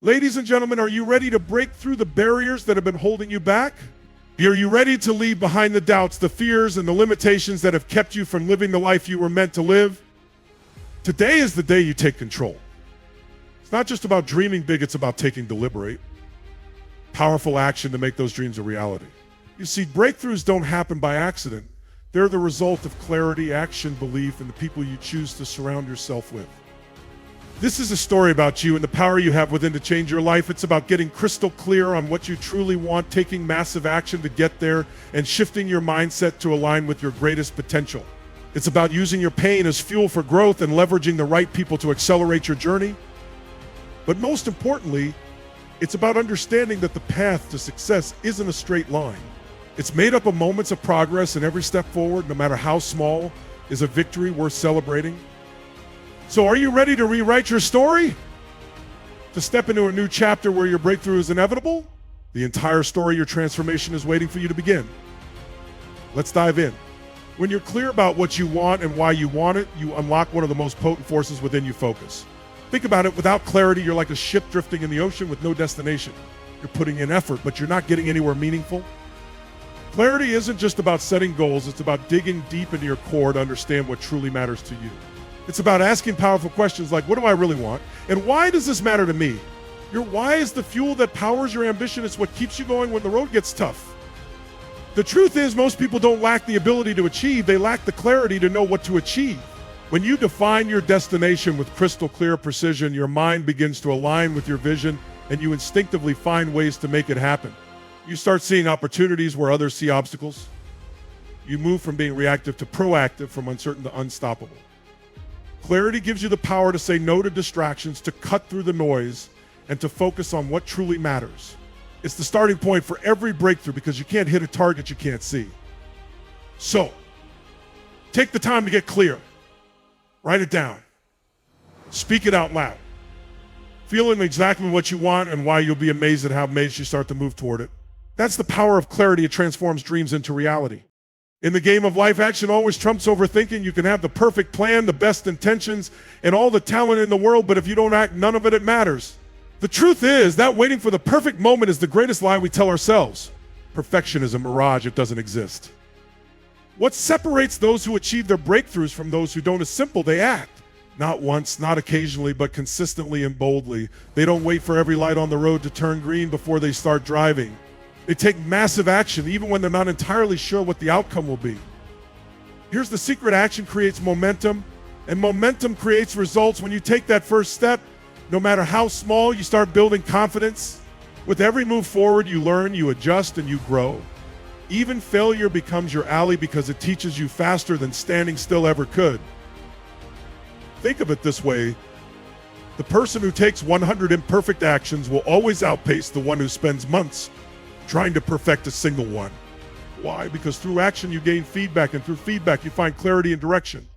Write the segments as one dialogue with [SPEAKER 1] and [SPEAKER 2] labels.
[SPEAKER 1] Ladies and gentlemen, are you ready to break through the barriers that have been holding you back? Are you ready to leave behind the doubts, the fears, and the limitations that have kept you from living the life you were meant to live? Today is the day you take control. It's not just about dreaming big, it's about taking deliberate, powerful action to make those dreams a reality. You see, breakthroughs don't happen by accident. They're the result of clarity, action, belief, and the people you choose to surround yourself with. This is a story about you and the power you have within to change your life. It's about getting crystal clear on what you truly want, taking massive action to get there, and shifting your mindset to align with your greatest potential. It's about using your pain as fuel for growth and leveraging the right people to accelerate your journey. But most importantly, it's about understanding that the path to success isn't a straight line. It's made up of moments of progress, and every step forward, no matter how small, is a victory worth celebrating. So are you ready to rewrite your story? To step into a new chapter where your breakthrough is inevitable? The entire story, your transformation is waiting for you to begin. Let's dive in. When you're clear about what you want and why you want it, you unlock one of the most potent forces within you: focus. Think about it. Without clarity, you're like a ship drifting in the ocean with no destination. You're putting in effort, but you're not getting anywhere meaningful. Clarity isn't just about setting goals. It's about digging deep into your core to understand what truly matters to you. It's about asking powerful questions like, what do I really want? And why does this matter to me? Your why is the fuel that powers your ambition. It's what keeps you going when the road gets tough. The truth is, most people don't lack the ability to achieve. They lack the clarity to know what to achieve. When you define your destination with crystal clear precision, your mind begins to align with your vision, and you instinctively find ways to make it happen. You start seeing opportunities where others see obstacles. You move from being reactive to proactive, from uncertain to unstoppable. Clarity gives you the power to say no to distractions, to cut through the noise, and to focus on what truly matters. It's the starting point for every breakthrough, because you can't hit a target you can't see. So, take the time to get clear. Write it down. Speak it out loud. Feeling exactly what you want and why, you'll be amazed at how amazed you start to move toward it. That's the power of clarity. It transforms dreams into reality. In the game of life, action always trumps overthinking. You can have the perfect plan, the best intentions, and all the talent in the world, but if you don't act, none of it matters. The truth is that waiting for the perfect moment is the greatest lie we tell ourselves. Perfection is a mirage. It doesn't exist. What separates those who achieve their breakthroughs from those who don't is simple. They act. Not once, not occasionally, but consistently and boldly. They don't wait for every light on the road to turn green before they start driving. They take massive action even when they're not entirely sure what the outcome will be. Here's the secret: action creates momentum, and momentum creates results. When you take that first step, no matter how small, you start building confidence. With every move forward, you learn, you adjust, and you grow. Even failure becomes your ally because it teaches you faster than standing still ever could. Think of it this way: the person who takes 100 imperfect actions will always outpace the one who spends months trying to perfect a single one. Why? Because through action you gain feedback, and through feedback you find clarity and direction.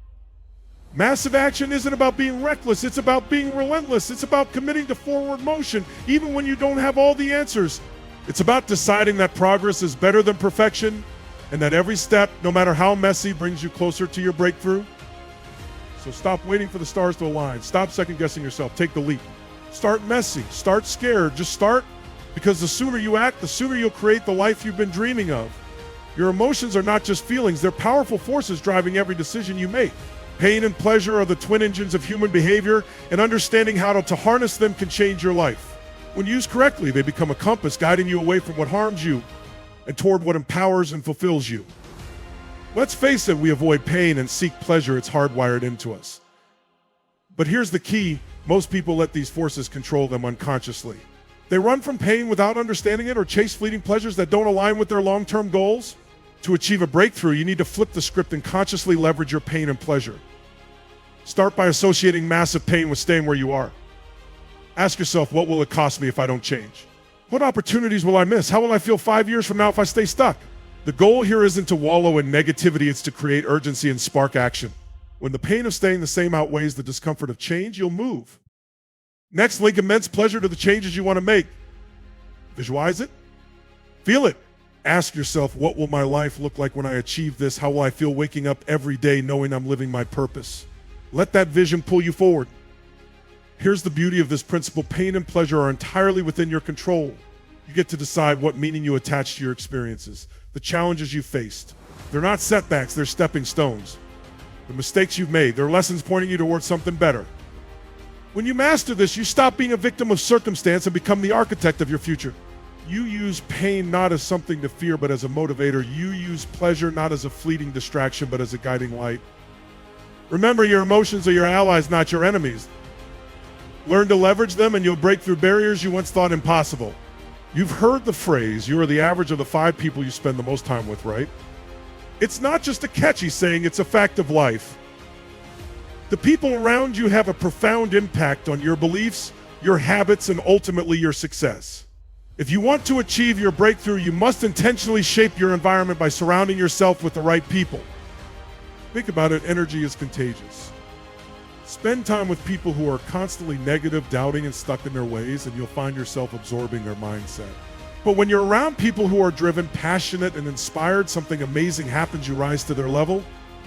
[SPEAKER 1] Massive action isn't about being reckless, it's about being relentless. It's about committing to forward motion, even when you don't have all the answers. It's about deciding that progress is better than perfection, and that every step, no matter how messy, brings you closer to your breakthrough. So stop waiting for the stars to align. Stop second-guessing yourself. Take the leap. Start messy. Start scared. Just start. Because the sooner you act, the sooner you'll create the life you've been dreaming of. Your emotions are not just feelings, they're powerful forces driving every decision you make. Pain and pleasure are the twin engines of human behavior, and understanding how to harness them can change your life. When used correctly, they become a compass guiding you away from what harms you and toward what empowers and fulfills you. Let's face it, we avoid pain and seek pleasure. It's hardwired into us. But here's the key: most people let these forces control them unconsciously. They run from pain without understanding it, or chase fleeting pleasures that don't align with their long-term goals. To achieve a breakthrough, you need to flip the script and consciously leverage your pain and pleasure. Start by associating massive pain with staying where you are. Ask yourself, what will it cost me if I don't change? What opportunities will I miss? How will I feel 5 years from now if I stay stuck? The goal here isn't to wallow in negativity, it's to create urgency and spark action. When the pain of staying the same outweighs the discomfort of change, you'll move. Next, link immense pleasure to the changes you want to make. Visualize it. Feel it. Ask yourself, what will my life look like when I achieve this? How will I feel waking up every day knowing I'm living my purpose? Let that vision pull you forward. Here's the beauty of this principle. Pain and pleasure are entirely within your control. You get to decide what meaning you attach to your experiences, the challenges you faced. They're not setbacks, they're stepping stones. The mistakes you've made, they're lessons pointing you towards something better. When you master this, you stop being a victim of circumstance and become the architect of your future. You use pain not as something to fear, but as a motivator. You use pleasure not as a fleeting distraction, but as a guiding light. Remember, your emotions are your allies, not your enemies. Learn to leverage them and you'll break through barriers you once thought impossible. You've heard the phrase, you are the average of the 5 people you spend the most time with, right? It's not just a catchy saying, it's a fact of life. The people around you have a profound impact on your beliefs, your habits, and ultimately your success. If you want to achieve your breakthrough, you must intentionally shape your environment by surrounding yourself with the right people. Think about it, energy is contagious. Spend time with people who are constantly negative, doubting, and stuck in their ways, and you'll find yourself absorbing their mindset. But when you're around people who are driven, passionate, and inspired, something amazing happens. You rise to their level.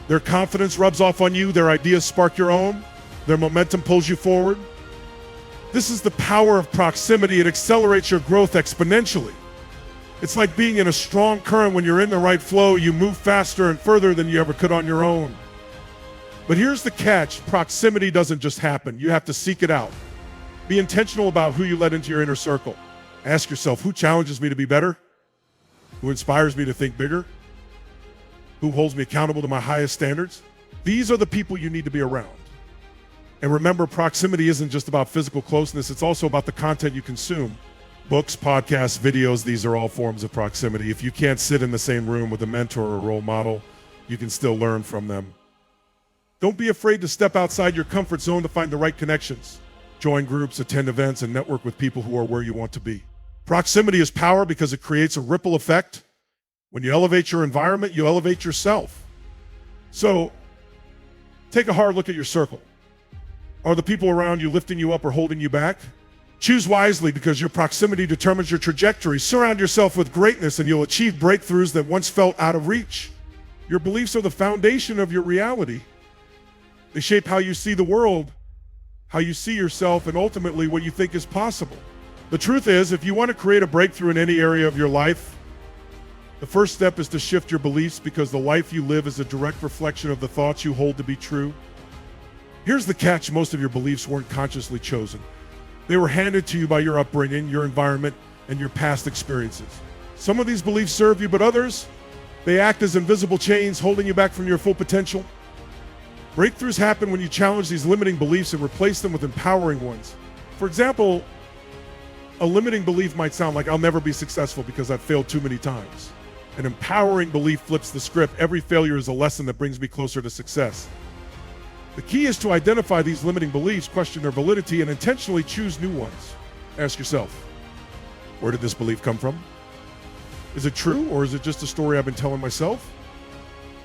[SPEAKER 1] Their confidence rubs off on you. Their ideas spark your own. Their momentum pulls you forward. This is the power of proximity. It accelerates your growth exponentially. It's like being in a strong current. When you're in the right flow, you move faster and further than you ever could on your own. But here's the catch. Proximity doesn't just happen. You have to seek it out. Be intentional about who you let into your inner circle. Ask yourself, who challenges me to be better? Who inspires me to think bigger? Who holds me accountable to my highest standards? These are the people you need to be around. And remember, proximity isn't just about physical closeness. It's also about the content you consume. Books, podcasts, videos, these are all forms of proximity. If you can't sit in the same room with a mentor or a role model, you can still learn from them. Don't be afraid to step outside your comfort zone to find the right connections. Join groups, attend events, and network with people who are where you want to be. Proximity is power because it creates a ripple effect. When you elevate your environment, you elevate yourself. So take a hard look at your circle. Are the people around you lifting you up or holding you back? Choose wisely because your proximity determines your trajectory. Surround yourself with greatness and you'll achieve breakthroughs that once felt out of reach. Your beliefs are the foundation of your reality. They shape how you see the world, how you see yourself, and ultimately what you think is possible. The truth is, if you want to create a breakthrough in any area of your life, the first step is to shift your beliefs because the life you live is a direct reflection of the thoughts you hold to be true. Here's the catch. Most of your beliefs weren't consciously chosen. They were handed to you by your upbringing, your environment, and your past experiences. Some of these beliefs serve you, but others, they act as invisible chains holding you back from your full potential. Breakthroughs happen when you challenge these limiting beliefs and replace them with empowering ones. For example, a limiting belief might sound like, I'll never be successful because I've failed too many times. An empowering belief flips the script. Every failure is a lesson that brings me closer to success. The key is to identify these limiting beliefs, question their validity, and intentionally choose new ones. Ask yourself, where did this belief come from? Is it true, or is it just a story I've been telling myself?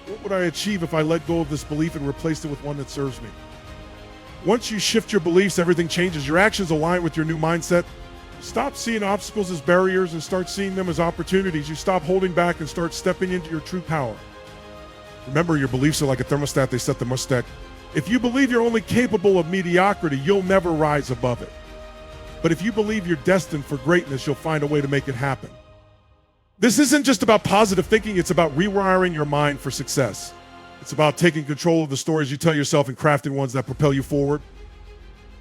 [SPEAKER 1] What would I achieve if I let go of this belief and replaced it with one that serves me? Once you shift your beliefs, everything changes. Your actions align with your new mindset. Stop seeing obstacles as barriers and start seeing them as opportunities. You stop holding back and start stepping into your true power. Remember, your beliefs are like a thermostat. They set the thermostat. If you believe you're only capable of mediocrity, you'll never rise above it. But if you believe you're destined for greatness, you'll find a way to make it happen. This isn't just about positive thinking. It's about rewiring your mind for success. It's about taking control of the stories you tell yourself and crafting ones that propel you forward.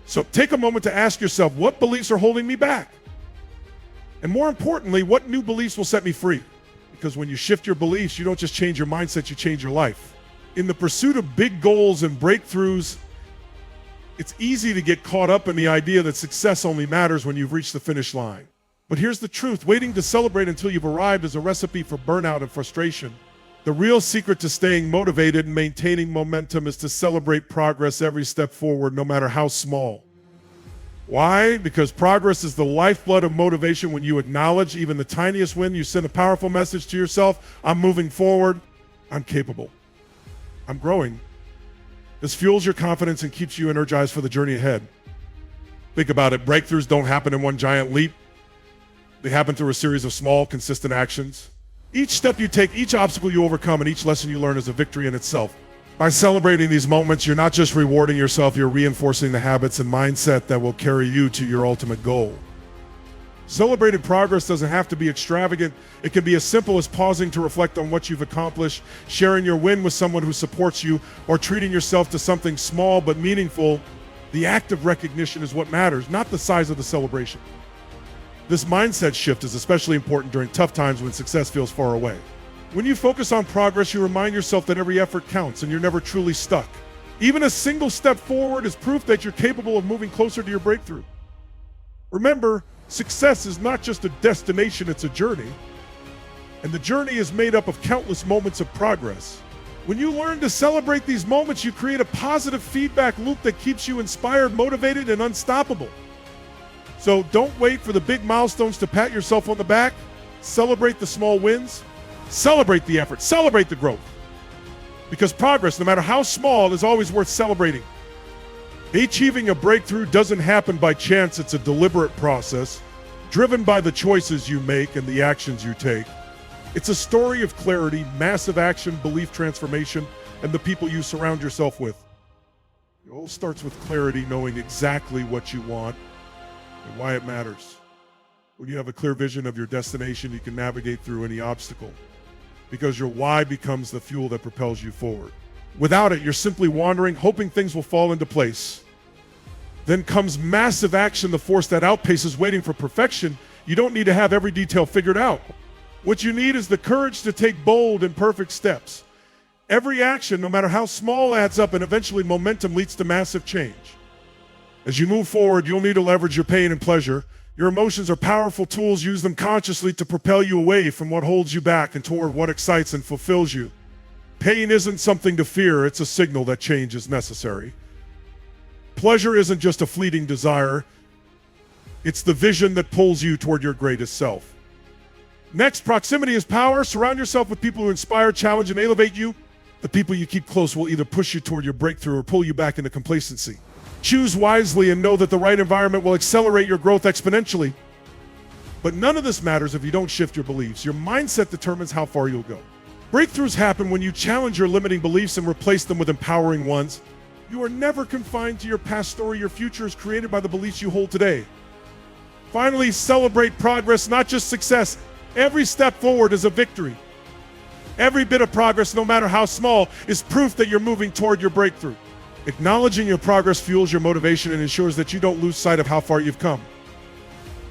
[SPEAKER 1] So take a moment to ask yourself, what beliefs are holding me back? And more importantly, what new beliefs will set me free? Because when you shift your beliefs, you don't just change your mindset, you change your life. In the pursuit of big goals and breakthroughs, it's easy to get caught up in the idea that success only matters when you've reached the finish line. But here's the truth. Waiting to celebrate until you've arrived is a recipe for burnout and frustration. The real secret to staying motivated and maintaining momentum is to celebrate progress every step forward, no matter how small. Why? Because progress is the lifeblood of motivation. When you acknowledge even the tiniest win, you send a powerful message to yourself. I'm moving forward. I'm capable. I'm growing. This fuels your confidence and keeps you energized for the journey ahead. Think about it. Breakthroughs don't happen in one giant leap. They happen through a series of small, consistent actions. Each step you take, each obstacle you overcome, and each lesson you learn is a victory in itself. By celebrating these moments, you're not just rewarding yourself, you're reinforcing the habits and mindset that will carry you to your ultimate goal. Celebrating progress doesn't have to be extravagant. It can be as simple as pausing to reflect on what you've accomplished, sharing your win with someone who supports you, or treating yourself to something small but meaningful. The act of recognition is what matters, not the size of the celebration. This mindset shift is especially important during tough times when success feels far away. When you focus on progress, you remind yourself that every effort counts and you're never truly stuck. Even a single step forward is proof that you're capable of moving closer to your breakthrough. Remember, success is not just a destination, it's a journey. And the journey is made up of countless moments of progress. When you learn to celebrate these moments, you create a positive feedback loop that keeps you inspired, motivated, and unstoppable. So don't wait for the big milestones to pat yourself on the back. Celebrate the small wins. Celebrate the effort. Celebrate the growth. Because progress, no matter how small, is always worth celebrating. Achieving a breakthrough doesn't happen by chance. It's a deliberate process, driven by the choices you make and the actions you take. It's a story of clarity, massive action, belief transformation, and the people you surround yourself with. It all starts with clarity, knowing exactly what you want and why it matters. When you have a clear vision of your destination, you can navigate through any obstacle, because your why becomes the fuel that propels you forward. Without it, you're simply wandering, hoping things will fall into place. Then comes massive action, the force that outpaces waiting for perfection. You don't need to have every detail figured out. What you need is the courage to take bold and perfect steps. Every action, no matter how small, adds up, and eventually momentum leads to massive change. As you move forward, you'll need to leverage your pain and pleasure. Your emotions are powerful tools. Use them consciously to propel you away from what holds you back and toward what excites and fulfills you. Pain isn't something to fear, it's a signal that change is necessary. Pleasure isn't just a fleeting desire, it's the vision that pulls you toward your greatest self. Next, proximity is power. Surround yourself with people who inspire, challenge, and elevate you. The people you keep close will either push you toward your breakthrough or pull you back into complacency. Choose wisely and know that the right environment will accelerate your growth exponentially. But none of this matters if you don't shift your beliefs. Your mindset determines how far you'll go. Breakthroughs happen when you challenge your limiting beliefs and replace them with empowering ones. You are never confined to your past story. Your future is created by the beliefs you hold today. Finally, celebrate progress, not just success. Every step forward is a victory. Every bit of progress, no matter how small, is proof that you're moving toward your breakthrough. Acknowledging your progress fuels your motivation and ensures that you don't lose sight of how far you've come.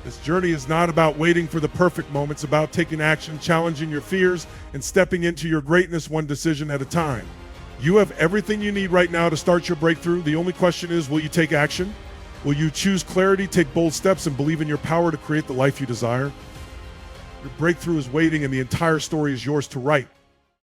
[SPEAKER 1] This journey is not about waiting for the perfect moment. It's about taking action, challenging your fears, and stepping into your greatness one decision at a time. You have everything you need right now to start your breakthrough. The only question is, will you take action? Will you choose clarity, take bold steps, and believe in your power to create the life you desire? Your breakthrough is waiting, and the entire story is yours to write.